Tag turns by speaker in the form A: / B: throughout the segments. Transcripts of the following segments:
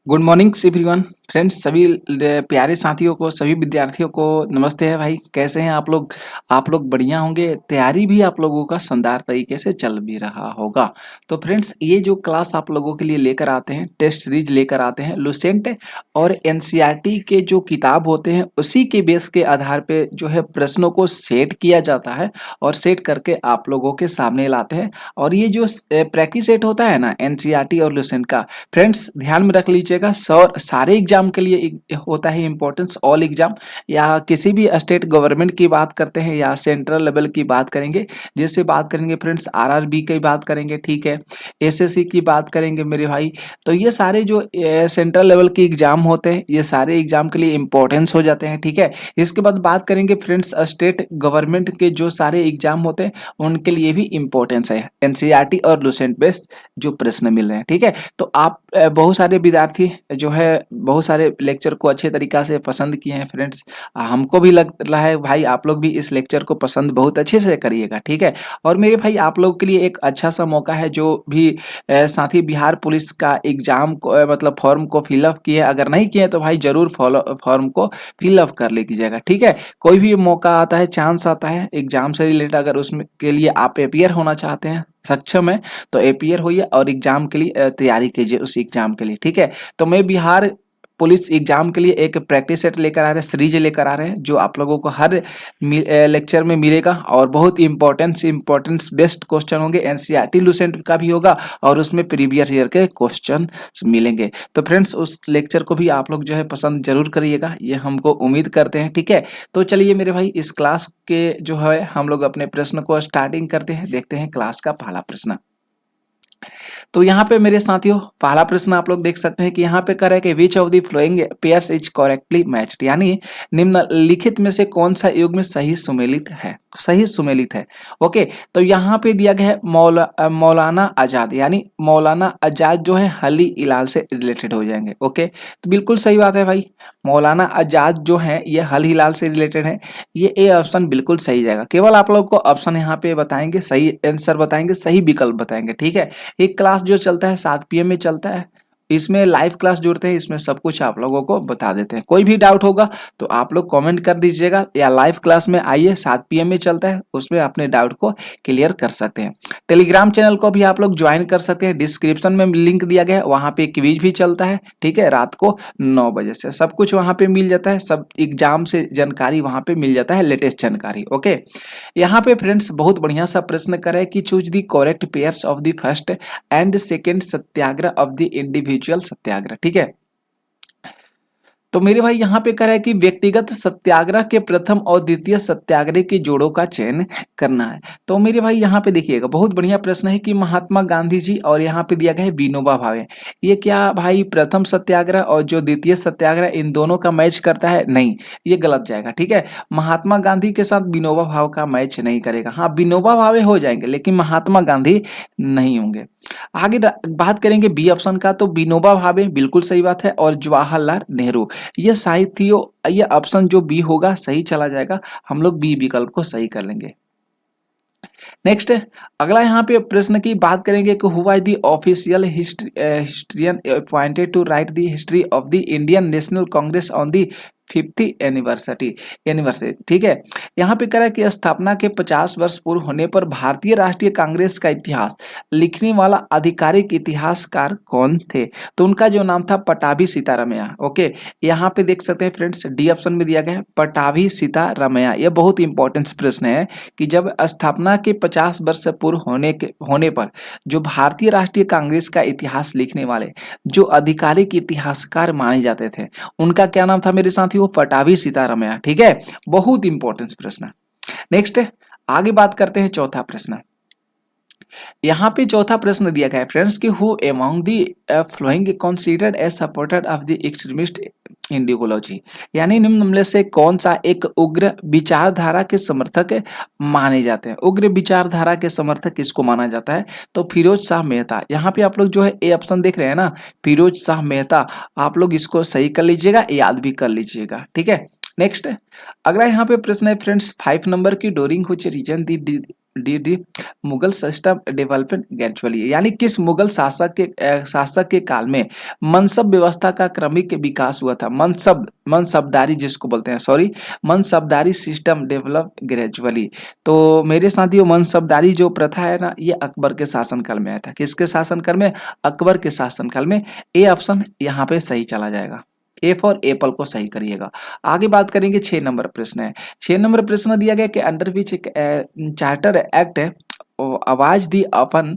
A: Good morning everyone friends. सभी प्यारे साथियों को, सभी विद्यार्थियों को नमस्ते है भाई। कैसे हैं आप लोग बढ़िया होंगे। तैयारी भी आप लोगों का शानदार तरीके से चल भी रहा होगा। तो फ्रेंड्स, ये जो क्लास आप लोगों के लिए लेकर आते हैं, टेस्ट सीरीज लेकर आते हैं, लुसेंट और एनसीईआरटी के जो किताब होते हैं उसी के बेस के आधार पे जो है प्रश्नों को सेट किया जाता है और सेट करके आप लोगों के सामने लाते हैं। और ये जो प्रैक्टिस सेट होता है ना एनसीईआरटी और लुसेंट का, फ्रेंड्स ध्यान में रख लीजिएगा। सारे एग्जाम के लिए होता है इंपॉर्टेंस। ऑल एग्जाम या किसी भी स्टेट गवर्नमेंट की बात करते हैं या सेंट्रल लेवल की बात करेंगे, जैसे बात करेंगे फ्रेंड्स आरआरबी की बात करेंगे, ठीक है, एसएससी की बात करेंगे मेरे भाई। तो ये सारे जो सेंट्रल लेवल के एग्जाम होते हैं ये सारे एग्जाम के लिए इंपॉर्टेंस हो जाते हैं, ठीक है। इसके बाद बात करेंगे फ्रेंड्स स्टेट गवर्नमेंट के जो सारे एग्जाम होते हैं उनके लिए भी इंपॉर्टेंस है एनसीईआरटी और लुसेंट बेस्ड जो प्रश्न मिल रहे हैं, ठीक है। तो आप बहुत सारे विद्यार्थी जो है बहुत सारे लेक्चर को अच्छे तरीका से पसंद किए हैं फ्रेंड्स। हमको भी लग रहा है भाई आप लोग भी इस लेक्चर को पसंद बहुत अच्छे से करिएगा, ठीक है। और मेरे भाई आप लोग के लिए एक अच्छा सा मौका है, जो भी साथी बिहार पुलिस का एग्जाम को मतलब फॉर्म को फिलअप किए, अगर नहीं किए तो भाई जरूर फॉर्म को फिलअप कर लीजिएगा, ठीक है। कोई भी मौका आता है, चांस आता है एग्जाम से रिलेटेड, अगर उसमें के लिए आप अपियर होना चाहते हैं, सक्षम है, तो अपियर होइए और एग्जाम के लिए तैयारी कीजिए उस एग्जाम के लिए, ठीक है। तो मैं बिहार पुलिस एग्जाम के लिए एक प्रैक्टिस सेट लेकर आ रहे हैं, सीरीज लेकर आ रहे हैं, जो आप लोगों को हर लेक्चर में मिलेगा और बहुत इंपॉर्टेंस बेस्ट क्वेश्चन होंगे। एनसीईआरटी लुसेंट का भी होगा और उसमें प्रीवियस ईयर के क्वेश्चन मिलेंगे। तो फ्रेंड्स उस लेक्चर को भी आप लोग जो है पसंद जरूर करिएगा, ये हमको उम्मीद करते हैं, ठीक है। तो चलिए मेरे भाई इस क्लास के जो है हम लोग अपने प्रश्न को स्टार्टिंग करते हैं। देखते हैं क्लास का पहला प्रश्न। तो यहाँ पे मेरे साथियों पहला प्रश्न आप लोग देख सकते हैं कि यहाँ पे कह रहा है कि which of the flowing pairs is correctly matched, यानी निम्नलिखित में से कौन सा युग्म सही सुमेलित है, सही सुमेलित है। ओके, तो यहाँ पे दिया गया है मौलाना आजाद, यानी मौलाना आजाद जो है हली इलाल से रिलेटेड हो जाएंगे। ओके, तो बिल्कुल सही बात है भाई, मौलाना आजाद जो है ये हल हिलाल से रिलेटेड है। ये ए ऑप्शन बिल्कुल सही जाएगा। केवल आप लोग को ऑप्शन यहाँ पे बताएंगे, सही आंसर बताएंगे, सही विकल्प बताएंगे, ठीक है। एक क्लास जो चलता है 7 PM में चलता है, इसमें लाइव क्लास जुड़ते हैं, इसमें सब कुछ आप लोगों को बता देते हैं। कोई भी डाउट होगा तो आप लोग कमेंट कर दीजिएगा या लाइव क्लास में आइए, 7 PM में चलता है, उसमें अपने डाउट को क्लियर कर सकते हैं। टेलीग्राम चैनल को भी आप लोग ज्वाइन कर सकते हैं, डिस्क्रिप्शन में लिंक दिया गया है, वहां पे क्विज भी चलता है, ठीक है। रात को 9 बजे से सब कुछ वहां पे मिल जाता है, सब एग्जाम से जानकारी वहां पे मिल जाता है, लेटेस्ट जानकारी। ओके, यहाँ पे फ्रेंड्स बहुत बढ़िया सा प्रश्न करे कि choose the correct pairs of the first and second satyagraha of the individual satyagraha, ठीक है। तो मेरे भाई यहाँ पे कह रहा है कि व्यक्तिगत सत्याग्रह के प्रथम और द्वितीय सत्याग्रह के जोड़ों का चयन करना है। तो मेरे भाई यहाँ पे देखिएगा बहुत बढ़िया प्रश्न है कि महात्मा गांधी जी और यहाँ पे दिया गया है विनोबा भावे। ये क्या भाई प्रथम सत्याग्रह और जो द्वितीय सत्याग्रह इन दोनों का मैच करता है? नहीं, ये गलत जाएगा, ठीक है। महात्मा गांधी के साथ विनोबा भावे का मैच नहीं करेगा। हाँ, विनोबा भावे हो जाएंगे लेकिन महात्मा गांधी नहीं होंगे। आगे बात करेंगे बी ऑप्शन का, तो विनोबा भावे बिल्कुल सही बात है और जवाहरलाल नेहरू। ये साहित्यों, ये ऑप्शन जो बी होगा सही चला जाएगा, हम लोग बी विकल्प को सही कर लेंगे। नेक्स्ट अगला यहाँ पे प्रश्न की बात करेंगे कि who was the official historian appointed to write the history of the Indian National Congress on the 50th anniversary, ठीक है। यहाँ पे कह रहा है कि स्थापना के 50 वर्ष पूर्व होने पर भारतीय राष्ट्रीय कांग्रेस का इतिहास लिखने वाला आधिकारिक इतिहासकार कौन थे? तो उनका जो नाम था पटाभी सीतारामैया। ओके, यहाँ पे देख सकते हैं फ्रेंड्स डी ऑप्शन में दिया गया है पटाभी सीतारामैया। यह बहुत इंपॉर्टेंट प्रश्न है कि जब स्थापना के 50 वर्ष पूर्व होने पर जो भारतीय राष्ट्रीय कांग्रेस का इतिहास लिखने वाले जो आधिकारिक इतिहासकार माने जाते थे उनका क्या नाम था मेरे साथियों? पटाभी सीतारामैया, ठीक है। बहुत इंपॉर्टेंट प्रश्न। नेक्स्ट आगे बात करते हैं चौथा प्रश्न। यहाँ पे चौथा प्रश्न दिया गया है फ्रेंड्स कि who among the following considered as supporter of the extremist ideology, यानी निम्न में से कौन सा एक उग्र विचारधारा के समर्थक माने जाते हैं? उग्र विचारधारा के समर्थक किसको माना जाता है? तो फिरोज शाह मेहता। यहाँ पे आप लोग जो है ए ऑप्शन देख रहे हैं ना, फिरोज शाह मेहता, आप लोग इसको सही कर लीजिएगा, याद भी कर लीजिएगा, ठीक है। नेक्स्ट अगला यहाँ पे प्रश्न है फ्रेंड्स 5 नंबर की डोरिंग व्हिच रीजन द डी डी मुगल सिस्टम डेवलपमेंट ग्रेजुअली, यानी किस मुगल शासक के काल में मनसब व्यवस्था का क्रमिक विकास हुआ था। मनसबदारी जिसको बोलते हैं, सॉरी, मनसबदारी सिस्टम डेवलप ग्रेजुअली। तो मेरे साथियों, मनसबदारी जो प्रथा है ना, ये अकबर के शासनकाल में आया था। किसके शासनकाल में? अकबर के शासनकाल में। ए ऑप्शन यहाँ पे सही चला जाएगा। ए फॉर एप्पल को सही करिएगा। आगे बात करेंगे, 6 नंबर प्रश्न है। 6 नंबर प्रश्न दिया गया कि अंडर विच चार्टर एक्ट आवाज the open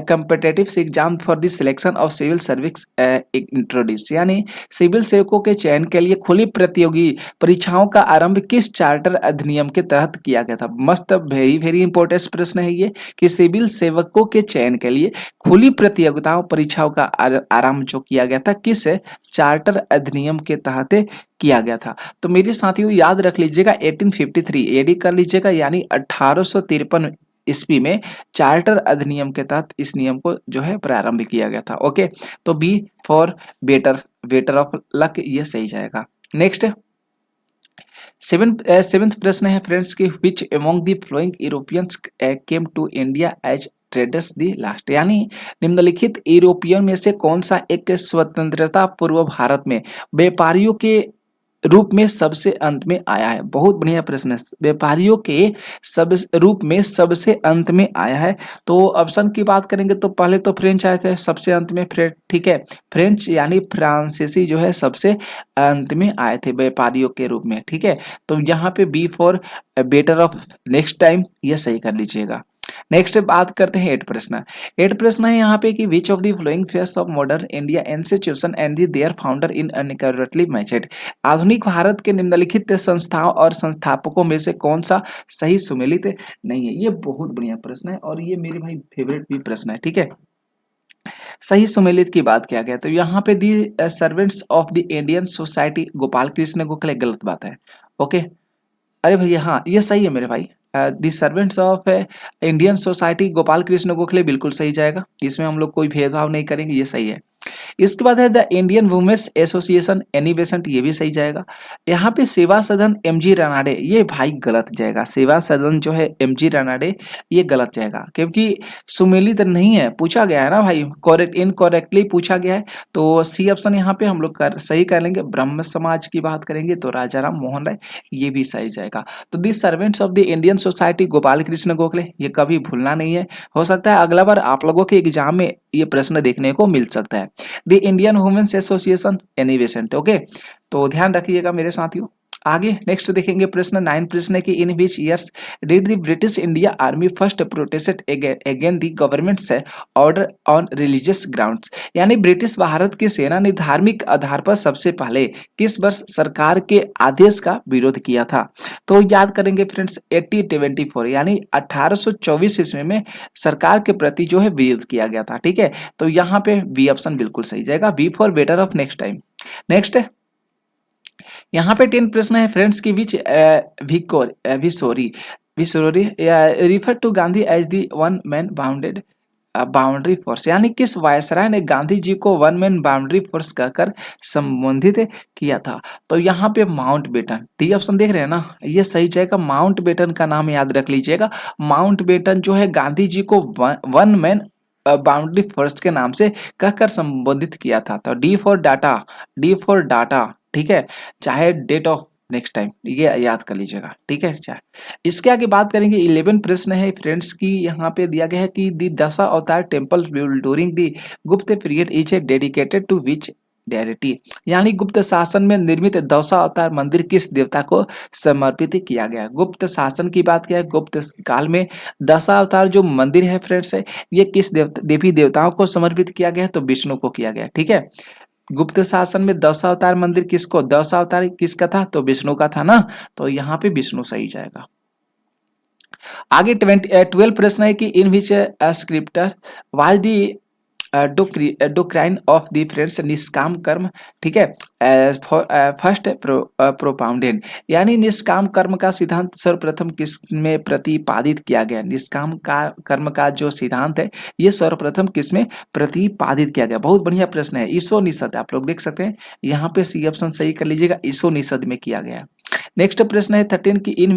A: competitive exam for the selection of civil service introduce, यानी सिविल सेवकों के चयन के लिए खुली प्रतियोगी परीक्षाओं का आरंभ किस चार्टर अधिनियम के तहत किया गया था। मस्त, वेरी वेरी इंपॉर्टेंट प्रश्न है ये, कि सिविल सेवकों के चयन के लिए खुली प्रतियोगिताओं परीक्षाओं का आरंभ जो किया गया था, किस चार्टर अधिनियम के तहत किया गया था। तो मेरे साथियों याद रख लीजिएगा 1853 एडी कर लीजिएगा, यानी 1853 ईस्वी में चार्टर अधिनियम के तहत इस नियम को जो है प्रारंभ किया गया था। ओके, तो B for better of luck, ये सही जाएगा। नेक्स्ट, सेवेंथ प्रश्न है फ्रेंड्स की which among the following Europeans came to India as traders the last, यानी निम्नलिखित यूरोपियन में से कौन सा एक स्वतंत्रता पूर्व भारत में व्यापारियों के रूप में सबसे अंत में आया है। बहुत बढ़िया प्रश्न है, व्यापारियों के सब रूप में सबसे अंत में आया है। तो ऑप्शन की बात करेंगे तो पहले तो फ्रेंच आए थे सबसे अंत में, ठीक है, फ्रेंच यानी फ्रांसीसी जो है सबसे अंत में आए थे व्यापारियों के रूप में, ठीक है। तो यहाँ पे B for better of next time, ये सही कर लीजिएगा। नेक्स्ट बात करते हैं 8 प्रश्न है यहाँ पे कि which of the following pairs of modern India institution and their founder in incorrectly matched, आधुनिक भारत के निम्नलिखित संस्थाओं और संस्थापकों में से कौन सा सही सुमेलित नहीं है। ये बहुत बढ़िया प्रश्न है और ये मेरे भाई फेवरेट भी प्रश्न है, ठीक है। सही सुमेलित की बात किया गया तो यहाँ पे the servants of the Indian society Gopal Krishna Gokhale, गलत बात है। ओके, अरे भैया हाँ ये सही है मेरे भाई, the servants of Indian society Gopal Krishna Gokhale बिल्कुल सही जाएगा, इसमें हम लोग कोई भेदभाव नहीं करेंगे, ये सही है। इसके बाद है the Indian Women's Association Annie Besant, ये भी सही जाएगा। यहाँ पे सेवा सदन एमजी रानाडे, ये भाई गलत जाएगा। सेवा सदन जो है एमजी रानाडे, ये गलत जाएगा क्योंकि सुमेलित नहीं है, पूछा गया है ना भाई, इनकरेक्टली पूछा गया है। तो सी ऑप्शन यहाँ पे हम लोग सही कर लेंगे। ब्रह्म समाज की बात करेंगे तो राजा राम मोहन राय, ये भी सही जाएगा। तो the servants of the Indian society Gopal Krishna Gokhale, ये कभी भूलना नहीं है। हो सकता है अगला बार आप लोगों के एग्जाम में ये प्रश्न देखने को मिल सकता है। The Indian Women's Association Annie Besant, okay, तो ध्यान रखिएगा मेरे साथियों। आगे नेक्स्ट देखेंगे प्रश्न 9 प्रश्न है कि in which years did the British India army first protest again the government से ऑर्डर ऑन रिलीजियस ग्राउंड्स, यानी ब्रिटिश भारत की सेना ने धार्मिक आधार पर सबसे पहले किस वर्ष सरकार के आदेश का विरोध किया था। तो याद करेंगे फ्रेंड्स 1874, यानी 1824 ईस्वी में सरकार के प्रति जो है विरोध किया गया था, ठीक है। तो यहाँ पे बी ऑप्शन बिल्कुल सही जाएगा, B for better of next time. Next यहाँ पे 10 प्रश्न है फ्रेंड्स की which viceroy refer to Gandhi as the one man boundary force, यानी किस वायसराय ने गांधी जी को वन मैन बाउंड्री फोर्स कहकर संबोधित किया था। तो यहाँ पे माउंट बेटन, डी ऑप्शन देख रहे हैं ना, ये सही जाएगा। माउंट बेटन का नाम याद रख लीजिएगा। माउंट बेटन जो है गांधी जी को वन मैन बाउंड्री फोर्स के नाम से कहकर संबोधित किया था। तो डी फॉर डाटा, ठीक है, चाहे डेट ऑफ नेक्स्ट टाइम, ये याद कर लीजिएगा, ठीक है। चाहे इसके आगे बात करेंगे 11 प्रश्न है फ्रेंड्स की, यहाँ पे दिया गया है कि दी दशा अवतार टेम्पल ड्यूरिंग दी गुप्त पीरियड इज डेडिकेटेड टू विच डेरिटी, यानी गुप्त शासन में निर्मित दशा अवतार मंदिर किस देवता को समर्पित किया गया। गुप्त शासन की बात किया है, गुप्त काल में दशा अवतार जो मंदिर है फ्रेंड्स है, ये किस देवी देवताओं को समर्पित किया गया, तो विष्णु को किया गया, ठीक है। गुप्त शासन में दशावतार मंदिर किसको, दशावतार किसका था, तो विष्णु का था ना, तो यहाँ पे विष्णु सही जाएगा। आगे 12 प्रश्न है कि in which scripture was the doctrine of the friends निष्काम कर्म, ठीक है, फर्स्ट प्रोपाउंडेड, यानी निष्काम कर्म का सिद्धांत सर्वप्रथम किस में प्रतिपादित किया गया। निष्काम कर्म का जो सिद्धांत है ये सर्वप्रथम किस में प्रतिपादित किया गया। बहुत बढ़िया प्रश्न है, ईशोनिषद, आप लोग देख सकते हैं यहाँ पे सी ऑप्शन सही कर लीजिएगा, ईशोनिषद में किया गया। नेक्स्ट प्रश्न है 13 की इन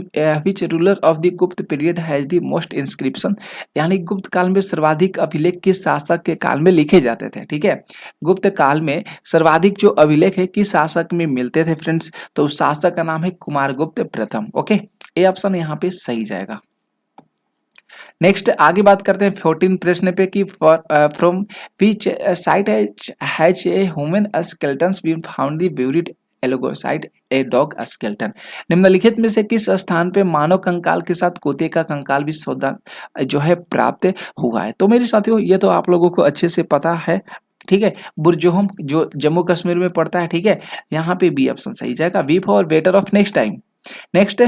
A: विच रूलर ऑफ द गुप्त period has the most inscription, यानी गुप्त काल में सर्वाधिक अभिलेख किस शासक के काल में लिखे जाते थे। ठीक है, गुप्त काल में सर्वाधिक जो अभिलेख है किस शासक में मिलते थे फ्रेंड्स, तो उस शासक का नाम है कुमारगुप्त प्रथम। ओके, ए ऑप्शन यहाँ पे सही जाएगा। नेक्स्ट आगे बात करते हैं 14 प्रश्न पे कि from which site has a human skeletons been found the buried alongside a dog skeleton, निम्नलिखित में से किस स्थान पे मानव कंकाल के साथ कुत्ते का कंकाल भी शोधन जो है प्राप्त हुआ है। तो मेरे साथियों ये तो आप लोगों को अच्छे से पता है। ठीक है, बुर्जोहम जो जम्मू कश्मीर में पड़ता है। ठीक है, यहाँ पे बी ऑप्शन सही जाएगा, B for better of next time. Next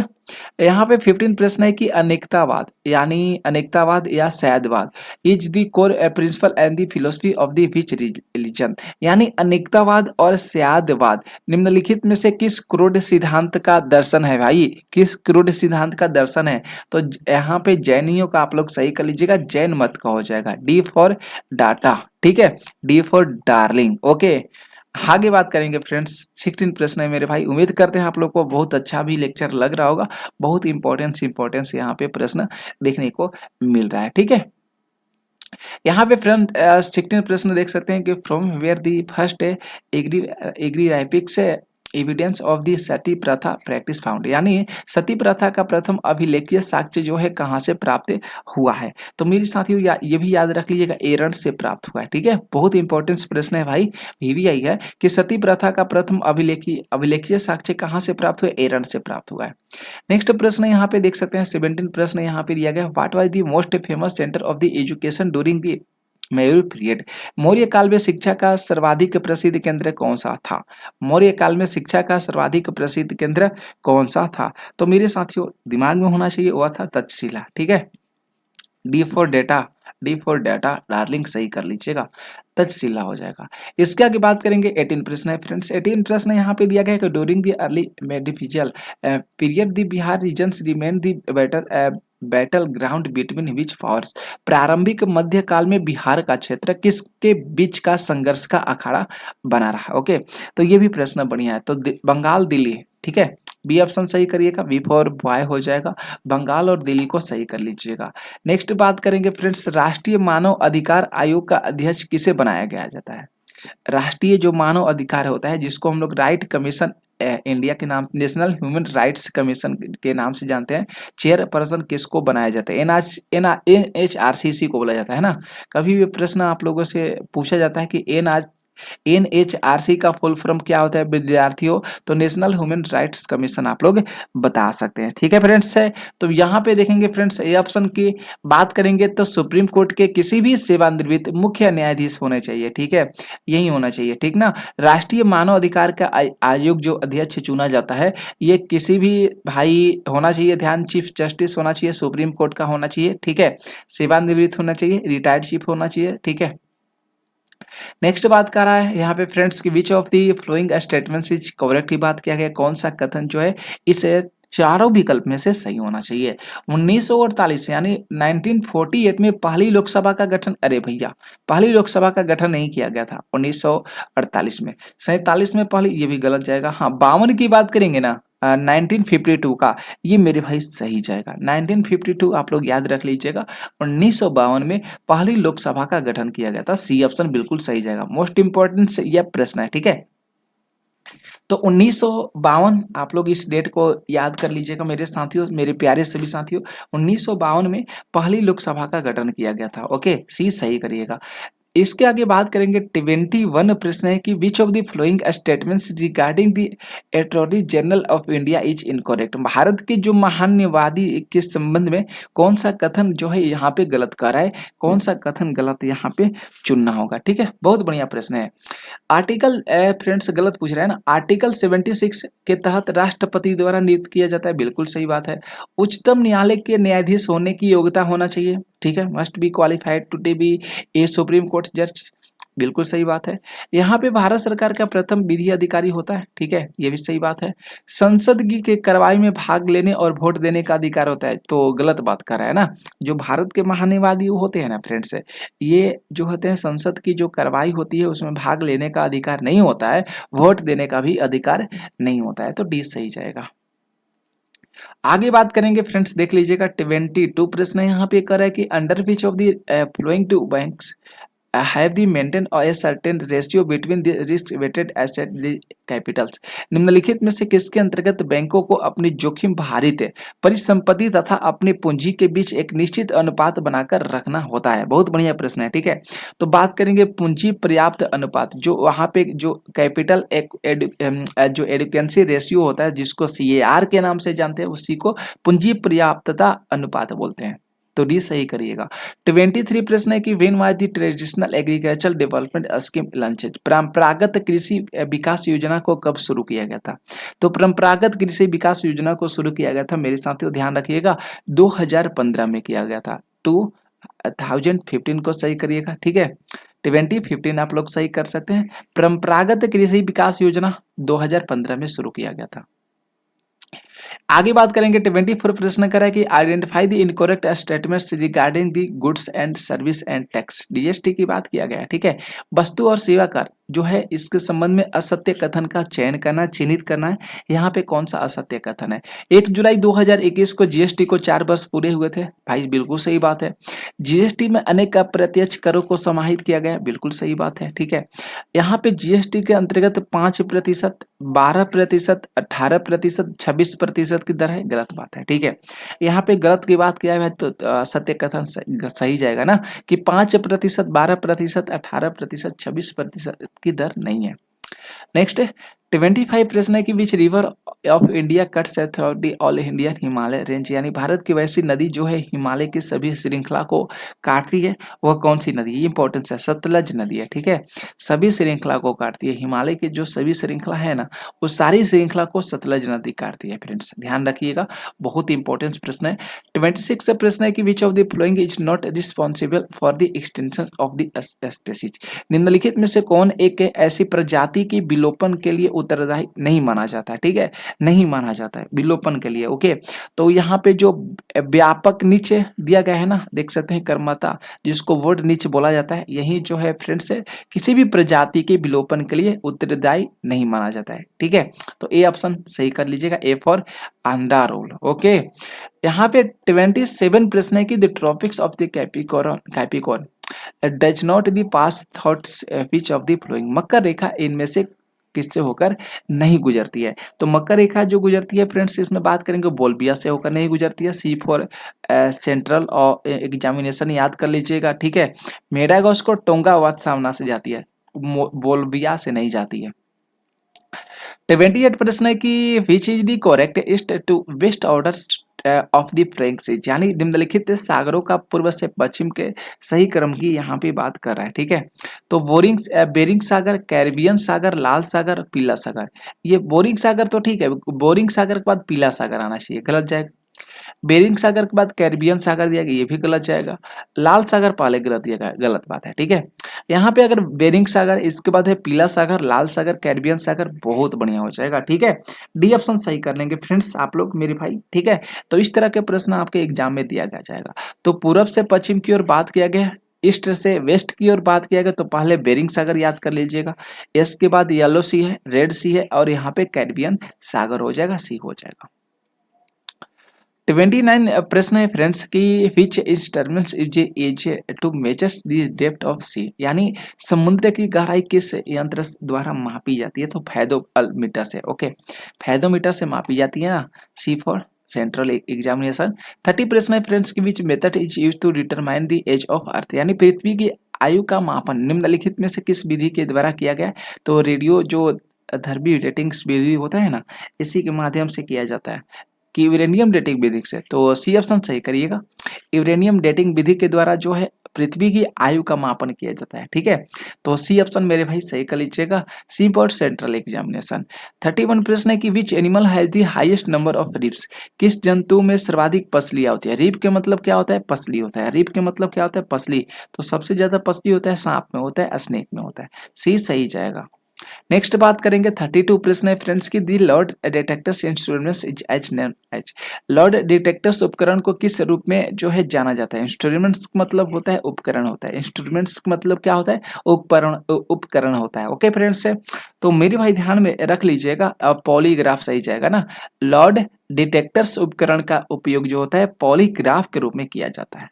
A: यहाँ पे 15 प्रश्न है कि अनेकतावाद यानी अनेकतावाद या सैद्यवाद is the core principle and the philosophy of the which religion, यानी अनेकतावाद और सैद्यवाद निम्नलिखित में से किस क्रोध सिद्धांत का दर्शन है भाई, किस क्रोध सिद्धांत का दर्शन है। तो यहाँ पे जैनियों का आप लोग सही कर लीजिएगा, जैन मत का हो जाएगा, डी फॉर डाटा। ठीक है, डी फॉर डार्लिंग। ओके, आगे बात करेंगे फ्रेंड्स, 16 प्रश्न है मेरे भाई, उम्मीद करते हैं आप लोग को बहुत अच्छा भी लेक्चर लग रहा होगा, बहुत इंपॉर्टेंस यहाँ पे प्रश्न देखने को मिल रहा है। ठीक है, यहाँ पे फ्रेंड 16 प्रश्न देख सकते हैं कि from where the first epigraphic evidence of the sati प्रथा प्रैक्टिस फाउंड, यानी सती प्रथा का प्रथम अभिलेखीय साक्ष्य जो है कहाँ से प्राप्त हुआ है। तो मेरे साथियों ये भी याद रख लीजिएगा, एरंड से प्राप्त हुआ है। ठीक है, बहुत इंपॉर्टेंट प्रश्न है भाई, VVI है कि सती प्रथा का प्रथम अभिलेखीय साक्ष्य कहाँ से प्राप्त हुआ, एरंड से प्राप्त हुआ है। नेक्स्ट प्रश्न यहाँ पे देख सकते हैं 17 प्रश्न यहाँ पे दिया गया, what was the most famous centre of the education during the Maurya period, Maurya काल में शिक्षा का सर्वाधिक प्रसिद्ध केंद्र कौन सा था, मौर्य काल में शिक्षा का सर्वाधिक प्रसिद्ध केंद्र कौन सा था। तो मेरे साथियों दिमाग में होना चाहिए वह था तक्षशिला। ठीक है, D for data, D for data darling सही कर लीजिएगा, तक्षशिला हो जाएगा। इसके आगे बात करेंगे 18 प्रश्न है फ्रेंड्स, 18 प्रश्न यहाँ पे दिया गया है कि during the early medieval period the Bihar regions remain the better battle ground between which powers, प्रारंभिक मध्य काल में बिहार का क्षेत्र किसके बीच का संघर्ष का अखाड़ा बना रहा। ओके, तो ये भी प्रश्न बढ़िया है, तो बंगाल दिल्ली। ठीक है, बी ऑप्शन सही करिएगा, बी फॉर बॉय हो जाएगा, बंगाल और दिल्ली को सही कर लीजिएगा। नेक्स्ट बात करेंगे फ्रेंड्स, राष्ट्रीय मानव अधिकार आयोग का अध्यक्ष किसे बनाया गया जाता है। राष्ट्रीय जो मानव अधिकार होता है जिसको हम लोग राइट कमीशन इंडिया के नाम, नेशनल ह्यूमन राइट्स कमीशन के नाम से जानते हैं, चेयरपर्सन किसको बनाया जाता है, NHRCC को बोला जाता है ना। कभी भी प्रश्न आप लोगों से पूछा जाता है कि NHRC का फुल फॉर्म क्या होता है विद्यार्थियों, तो नेशनल ह्यूमन राइट्स कमीशन आप लोग बता सकते हैं। ठीक है फ्रेंड्स, तो यहाँ पे देखेंगे फ्रेंड्स ये ऑप्शन की बात करेंगे तो सुप्रीम कोर्ट के किसी भी सेवानिवृत्त मुख्य न्यायाधीश होने चाहिए। ठीक है, यही होना चाहिए। ठीक ना, राष्ट्रीय मानव अधिकार का आयोग जो अध्यक्ष चुना जाता है ये किसी भी भाई होना चाहिए, ध्यान चीफ जस्टिस होना चाहिए, सुप्रीम कोर्ट का होना चाहिए। ठीक है, सेवानिवृत्त होना चाहिए, रिटायर्ड चीफ होना चाहिए। ठीक है, नेक्स्ट बात कर रहा है यहाँ पे फ्रेंड्स की which of the following statements is correct की बात किया गया, कौन सा कथन जो है इस चारों विकल्प में से सही होना चाहिए। 1948 यानी 1948 में पहली लोकसभा का गठन, अरे भैया पहली लोकसभा का गठन नहीं किया गया था 1948 में, 47 में पहली, ये भी गलत जाएगा। हाँ 52 की बात करेंगे ना 1952 का, ये मेरे भाई सही जाएगा। 1952 आप लोग याद रख लीजिएगा, 1952 में पहली लोकसभा का गठन किया गया था, सी ऑप्शन बिल्कुल सही जाएगा। मोस्ट इंपॉर्टेंट यह प्रश्न है। ठीक है, तो 1952 आप लोग इस डेट को याद कर लीजिएगा मेरे साथियों, मेरे प्यारे सभी साथियों, 1952 में पहली लोकसभा का गठन किया गया था। ओके, सी सही करिएगा। इसके आगे बात करेंगे 21 प्रश्न है कि which of the flowing statements regarding the attorney general of India is incorrect, Bharat के जो महान्यवादी के संबंध में कौन सा कथन जो है यहाँ पे गलत कर रहा है, कौन सा कथन गलत यहाँ पे चुनना होगा। ठीक है, बहुत बढ़िया प्रश्न है। आर्टिकल फ्रेंड्स गलत पूछ रहा है ना, आर्टिकल 76 के तहत राष्ट्रपति द्वारा नियुक्त किया जाता है, बिल्कुल सही बात है। उच्चतम न्यायालय के न्यायाधीश होने की योग्यता होना चाहिए। ठीक है, must be qualified to be a Supreme Court जज, बिल्कुल सही बात है। यहाँ पे भारत सरकार का प्रथम विधि अधिकारी होता है। ठीक है, ये भी सही बात है। संसद की के कार्रवाई में भाग लेने और वोट देने का अधिकार होता है, तो गलत बात कर रहा है ना। जो भारत के महान्यवादी होते हैं ना फ्रेंड्स, ये जो होते हैं संसद की जो कार्रवाई होती है उसमें भाग लेने का अधिकार नहीं होता है, वोट देने का भी अधिकार नहीं होता है, तो डी सही जाएगा। आगे बात करेंगे फ्रेंड्स, देख लीजिएगा 22 प्रश्न यहाँ पे कर रहा है कि under which of the following two banks have the maintain a certain ratio between the risk weighted asset the capitals। निम्नलिखित में से किसके अंतर्गत बैंकों को अपनी जोखिम भारित परिसंपत्ति तथा अपनी पूंजी के बीच एक निश्चित अनुपात बनाकर रखना होता है। बहुत बढ़िया प्रश्न है, ठीक है। तो बात करेंगे पूंजी पर्याप्त अनुपात, जो वहाँ पे जो कैपिटल जो एडुकेंसी रेशियो होता है जिसको CAR के नाम से जानते हैं, उसी को पूंजी पर्याप्तता अनुपात बोलते हैं। तो डी सही करिएगा। 23 प्रश्न है कि when was the traditional agriculture development scheme launched. परंपरागत कृषि विकास योजना को कब शुरू किया गया था? तो परंपरागत कृषि विकास योजना को शुरू किया गया था मेरे साथियों, ध्यान रखिएगा, 2015 में किया गया था। 2015 को सही करिएगा, ठीक है। 2015 आप लोग सही कर सकते हैं। परंपरागत कृषि विकास योजना 2015 में शुरू किया गया था। आगे बात करेंगे 24 प्रश्न करा है कि identify the incorrect statements regarding the goods and service and tax. DST की बात किया गया है, ठीक है। वस्तु और सेवा कर जो है इसके संबंध में असत्य कथन का चयन करना, चिन्हित करना है। यहाँ पे कौन सा असत्य कथन है? 1 जुलाई 2021 को GST को 4 वर्ष पूरे हुए थे, भाई बिल्कुल सही बात है। GST में अनेक अप्रत्यक्ष करों को समाहित किया गया, बिल्कुल सही बात है, ठीक है। यहाँ पे GST के अंतर्गत 5%, 12%, 18%, 26% की दर है, गलत बात है, ठीक है। यहाँ पे गलत की बात किया है तो सत्य कथन सही जाएगा ना कि 5%, 12%, 18%, 26% की दर नहीं है। नेक्स्ट 25 प्रश्न है कि which river of India cuts through the all Indian Himalaya range, यानी भारत की वैसी नदी जो है हिमालय की सभी श्रृंखला को काटती है, वह कौन सी नदी है? इंपॉर्टेंस है, सतलज नदी है, ठीक है। सभी श्रृंखला को काटती है, हिमालय की जो सभी श्रृंखला है ना, उस सारी श्रृंखला को सतलज नदी काटती है फ्रेंड्स, ध्यान रखिएगा, बहुत इंपॉर्टेंट प्रश्न है। 26 प्रश्न है कि which of the following is not responsible for the extension of the species. निम्नलिखित में से कौन एक ऐसी प्रजाति की विलोपन के लिए उत्तरदायी नहीं माना जाता है, ठीक है, नहीं माना जाता है विलोपन के लिए, ओके। तो यहाँ पे जो व्यापक नीचे दिया गया है ना, देख सकते हैं कर्मता, जिसको वर्ड नीचे बोला जाता है, यही जो है फ्रेंड्स किसी भी प्रजाति के विलोपन के लिए उत्तरदायी नहीं माना जाता है, ठीक है। तो ए ऑप्शन सही कर लीजिएगा, ए फॉर अंडारोल, ओके। यहाँ पे 27 प्रश्न है कि the tropics of the Capricorn does not the pass thoughts which of the following. मकर रेखा इनमें से किससे होकर नहीं गुजरती है? तो मकर रेखा जो गुजरती है फ्रेंड्स, इसमें बात करेंगे बोल्बिया से होकर नहीं गुजरती है। सी फॉर सेंट्रल और एग्जामिनेशन याद कर लीजिएगा, ठीक है। मेडागॉस को टोंगा वात्सावना से जाती है, बोल्बिया से नहीं जाती है। 28 प्रश्न है कि which is the correct east to west order of the following seas, यानी निम्नलिखित सागरों का पूर्व से पश्चिम के सही क्रम की यहाँ पे बात कर रहा है, ठीक है। तो बेरिंग सागर, कैरिबियन सागर, लाल सागर, पीला सागर। ये बोरिंग सागर तो ठीक है, बोरिंग सागर के बाद पीला सागर आना चाहिए, गलत जाएगा। बेरिंग सागर के बाद कैरिबियन सागर दिया गया, ये भी गलत जाएगा। लाल सागर पहले गलत दिया गया, गलत बात है, ठीक है। यहाँ पे अगर बेरिंग सागर, इसके बाद है पीला सागर, लाल सागर, कैरिबियन सागर, बहुत बढ़िया हो जाएगा, ठीक है। डी ऑप्शन सही कर लेंगे फ्रेंड्स आप लोग मेरे भाई, ठीक है। तो इस तरह के प्रश्न आपके एग्जाम में दिया गया जाएगा। तो पूरब से पश्चिम की ओर बात किया गया, ईस्ट से वेस्ट की ओर बात किया गया, तो पहले बेरिंग सागर याद कर लीजिएगा, इसके बाद येलो सी है, रेड सी है, और यहाँ पे कैरिबियन सागर हो जाएगा, सी हो जाएगा। 29 प्रश्न है फ्रेंड्स कि which instruments is to measure the depth of sea, यानी समुद्र की गहराई किस यंत्र द्वारा मापी जाती है? तो फैथोमीटर से, ओके, फैथोमीटर से मापी जाती है ना, सी फॉर सेंट्रल एग्जामिनेशन। 30 प्रश्न है फ्रेंड्स की which method is use to determine the age of earth, यानी पृथ्वी की आयु का मापन निम्नलिखित में से किस विधि के द्वारा किया गया? तो रेडियो जो धर्मी रेटिंग्स विधि होता है ना, इसी के माध्यम से किया जाता है कि यूरेनियम डेटिंग विधि से। तो सी ऑप्शन सही करिएगा, यूरेनियम डेटिंग विधि के द्वारा जो है पृथ्वी की आयु का मापन किया जाता है, ठीक है। तो सी ऑप्शन मेरे भाई सही कर लीजिएगा, सी फॉर सेंट्रल एग्जामिनेशन। 31 प्रश्न है कि which animal has the highest number of ribs, किस जंतु में सर्वाधिक पसलियां होती है? रिब के मतलब क्या होता है? पसली होता है। रिब के मतलब क्या होता है? पसली। तो सबसे ज्यादा पसली होता है सांप में होता है, स्नेक में होता है, सी सही जाएगा। नेक्स्ट बात करेंगे 32 प्रश्न है फ्रेंड्स की the lord detectors instruments is as name as. Lord detectors उपकरण को किस रूप में जो है जाना जाता है। इंस्ट्रूमेंट्स मतलब होता है उपकरण होता है, इंस्ट्रूमेंट्स मतलब क्या होता है, उपकरण होता है। ओके फ्रेंड्स से तो मेरे भाई ध्यान में रख लीजिएगा, पॉलीग्राफ सही जाएगा ना। लॉर्ड डिटेक्टर्स उपकरण का उपयोग जो होता है पॉलीग्राफ के रूप में किया जाता है।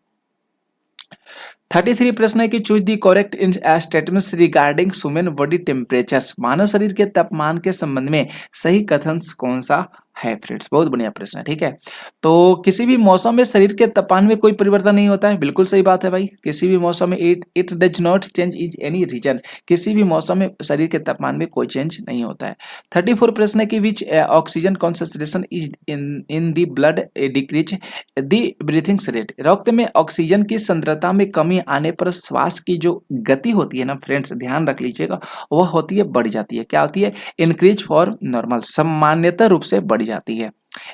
A: 33 प्रश्न है कि choose the correct in statements regarding human body temperatures. मानव शरीर के तापमान के संबंध में सही कथन कौन सा है फ्रेंड्स। बहुत बढ़िया प्रश्न है, ठीक है। तो किसी भी मौसम में शरीर के तापमान में कोई परिवर्तन नहीं होता है, बिल्कुल सही बात है भाई। किसी भी मौसम में it does not change is any reason. किसी भी मौसम में शरीर के तापमान में कोई चेंज नहीं होता है। 34 प्रश्न है कि विच oxygen concentration is in the blood decrease the breathing rate. रक्त में ऑक्सीजन की सांद्रता में कमी आने पर श्वास की जो गति होती है ना फ्रेंड्स, ध्यान रख लीजिएगा, वह होती है बढ़ जाती है। क्या होती है, इंक्रीज फॉर नॉर्मल, सामान्यतः रूप से बढ़ जाती है।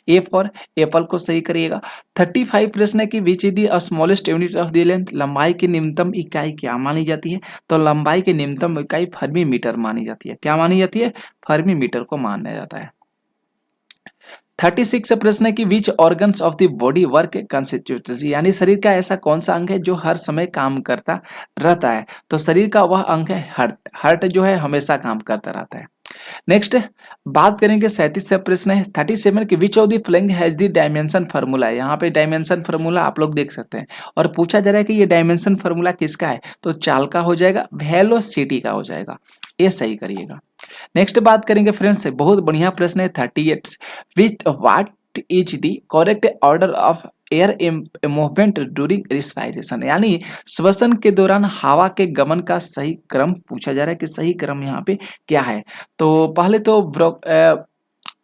A: ए फॉर एप्पल को सही करिएगा। 35 प्रश्न है कि which is the smallest unit of the length. लंबाई की न्यूनतम इकाई क्या मानी जाती है। तो लंबाई की न्यूनतम इकाई फर्मी मीटर मानी जाती है। क्या मानी जाती है, फर्मी मीटर को माना जाता है। 36 प्रश्न है कि which organs of the body work consistently. यानी शरीर का ऐसा कौन सा अंग है जो हर समय काम करता रहता है। तो शरीर का वह अंग है हार्ट। हार्ट जो है हमेशा काम करता रहता है। नेक्स्ट बात करेंगे 37 प्रश्न है 37 की विच of the following has the dimension formula है। यहाँ पे डायमेंशन फार्मूला आप लोग देख सकते हैं और पूछा जा रहा है कि ये डायमेंशन फार्मूला किसका है। तो चाल का हो जाएगा, वेलोसिटी का हो जाएगा, ये सही करिएगा। नेक्स्ट बात करेंगे फ्रेंड्स, बहुत बढ़िया प्रश्न है 38 विच what is the correct order of air movement during respiration. यानी श्वसन के दौरान हवा के गमन का सही क्रम पूछा जा रहा है कि सही क्रम यहाँ पे क्या है। तो पहले तो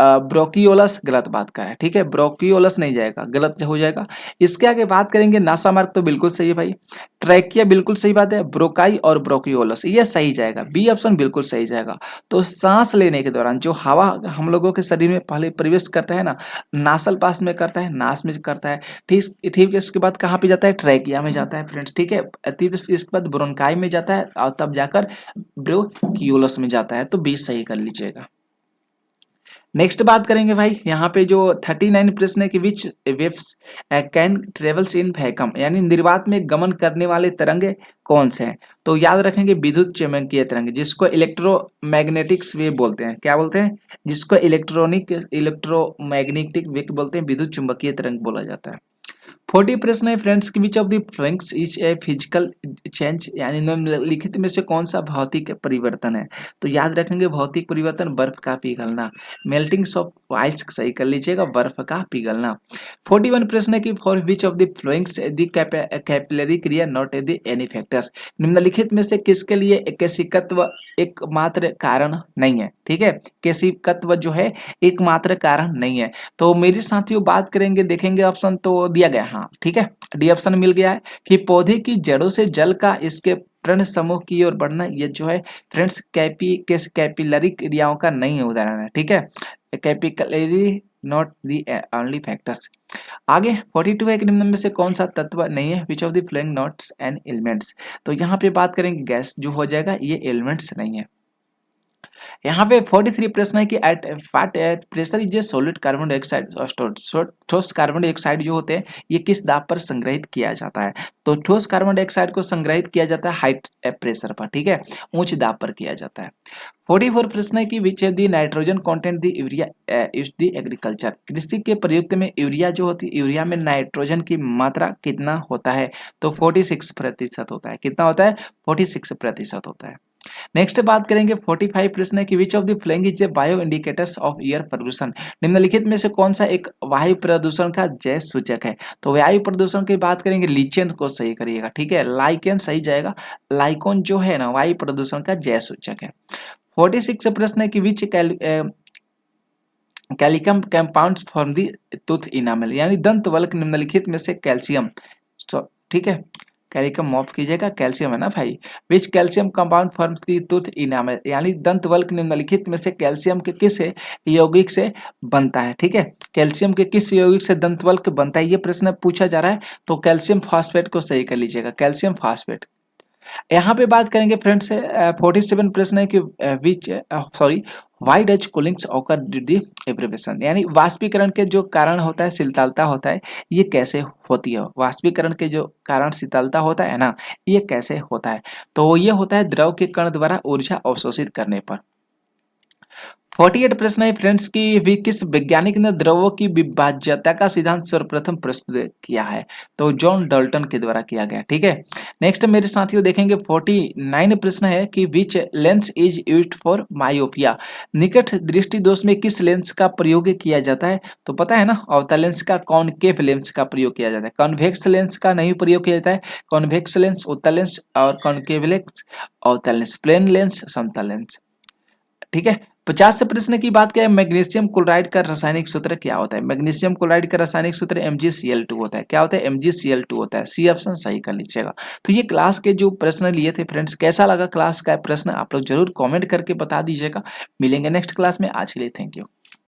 A: ब्रोकियोलस गलत बात कर रहा है, ठीक है, ब्रोकियोलस नहीं जाएगा, गलत हो जाएगा। इसके आगे बात करेंगे नासा मार्ग, तो बिल्कुल सही है भाई। ट्रैकिया बिल्कुल सही बात है, ब्रोकाई और ब्रोकियोलस ये सही जाएगा, बी ऑप्शन बिल्कुल सही जाएगा। तो सांस लेने के दौरान जो हवा हम लोगों के शरीर में पहले प्रवेश करता है ना, नासल पास में करता है, नास में करता है, ठीक ठीक। इसके बाद कहाँ पे जाता है, ट्रैकिया में जाता है फ्रेंड्स, ठीक है। इसके बाद ब्रोनकाई में जाता है और तब जाकर ब्रोकियोलस में जाता है, तो बी सही कर लीजिएगा। नेक्स्ट बात करेंगे भाई यहाँ पे जो 39 प्रश्न है कि which waves can travels in vacuum. यानी निर्वात में गमन करने वाले तरंगे कौन से हैं। तो याद रखेंगे विद्युत चुंबकीय तरंग, जिसको इलेक्ट्रोमैग्नेटिक्स वेव बोलते हैं। क्या बोलते हैं, जिसको इलेक्ट्रोमैग्नेटिक वेव बोलते हैं, विद्युत चुंबकीय तरंग बोला जाता है। 40 प्रश्न है फ्रेंड्स की विच of the following is a physical change. यानी निम्नलिखित में से कौन सा भौतिक परिवर्तन है। तो याद रखेंगे भौतिक परिवर्तन बर्फ का पिघलना, मेल्टिंग ऑफ आइस सही कर लीजिएगा, बर्फ का पिघलना। 41 प्रश्न है कि for which of the following the capillary क्रिया नॉट द एनी फैक्टर्स। निम्नलिखित में से किसके लिए केशिकत्व एकमात्र कारण नहीं है, ठीक है, केशिकत्व जो है एकमात्र कारण नहीं है। तो मेरे साथियों बात करेंगे, देखेंगे ऑप्शन तो दिया गया, हाँ ठीक है, डी ऑप्शन मिल गया है कि पौधे की जड़ों से जल का इसके प्रण समूह की ओर बढ़ना, ये जो है फ्रेंड्स कैपिलरी क्रियाओं का नहीं उदाहरण है, ठीक है, capillary not the only factors. आगे 42 है कि निम्न में से कौन सा तत्व नहीं है, which of the following knots and elements. तो यहाँ पे बात करेंगे गैस जो हो जाएगा, ये एलिमेंट्स नहीं है। यहाँ पे 43 प्रश्न है कि at pressure is a solid carbon dioxide ठोस कार्बन डाइऑक्साइड जो होते हैं ये किस दाब पर संग्रहित किया जाता है। तो ठोस कार्बन डाइऑक्साइड को संग्रहित किया जाता है हाई प्रेशर पर, ठीक है, उच्च दाब पर किया जाता है। 44 प्रश्न है कि which the nitrogen content the urea is the agriculture. कृषि के प्रयुक्त में यूरिया जो होती है, यूरिया में नाइट्रोजन की मात्रा कितना होता है। तो 46% होता है। कितना होता है, 46% होता है। नेक्स्ट बात करेंगे 45 प्रश्न है कि which of the following is a bio indicators of air प्रदूषण। निम्नलिखित में से कौन सा एक वायु प्रदूषण का जय सूचक है। तो वायु प्रदूषण की बात करेंगे, लीचेन को सही करिएगा, ठीक है, लाइकेन सही जाएगा, लाइकोन जो है ना वायु प्रदूषण का जय सूचक है। 46 प्रश्न है कि which calcium compounds from the tooth enamel. यानी दंत वल्क निम्नलिखित में से कैल्शियम, ठीक है, कैल्शियम माफ कीजिएगा, कैल्शियम है ना भाई। Which calcium compound forms the tooth enamel. यानी दंत वल्क निम्नलिखित में से कैल्शियम के किस यौगिक से बनता है, ठीक है, कैल्शियम के किस यौगिक से दंत वल्क बनता है, ये प्रश्न पूछा जा रहा है। तो कैल्शियम फास्फेट को सही कर लीजिएगा, कैल्शियम फास्फेट। यहाँ पे बात करेंगे फ्रेंड्स, 47 प्रश्न है कि which sorry why does coolings occur due the evaporation, यानी वाष्पीकरण के जो कारण होता है, शीतलता होता है, ये कैसे होती है। वाष्पीकरण के जो कारण शीतलता होता है ना, ये कैसे होता है, तो ये होता है द्रव के कण द्वारा ऊर्जा अवशोषित करने पर। 48 प्रश्न है फ्रेंड्स कि भी किस वैज्ञानिक ने द्रवों की विभाज्यता का सिद्धांत सर्वप्रथम प्रस्तुत किया है, तो जॉन डाल्टन के द्वारा किया गया। ठीक है, नेक्स्ट मेरे साथियों देखेंगे 49 प्रश्न है कि which lens is used for myopia, निकट दृष्टि दोष में किस लेंस का प्रयोग किया जाता है, तो पता है ना, अवतल लेंस का, कॉनकेव लेंस का प्रयोग किया जाता है, कॉन्वेक्स लेंस का नहीं प्रयोग किया जाता है। कॉन्वेक्स लेंस उत्तल लेंस और कॉनकेव लेंस अवतल लेंस, प्लेन लेंस समतल लेंस। ठीक है, 50 प्रश्न की बात करें, मैग्नीशियम क्लोराइड का रासायनिक सूत्र क्या होता है। मैग्नीशियम क्लोराइड का रासायनिक सूत्र MgCl2 होता है। क्या होता है, MgCl2 होता है। सी ऑप्शन सही कर लीजिएगा। तो ये क्लास के जो प्रश्न लिए थे फ्रेंड्स, कैसा लगा क्लास का प्रश्न, आप लोग जरूर कमेंट करके बता दीजिएगा। मिलेंगे नेक्स्ट क्लास में, आज के लिए थैंक यू।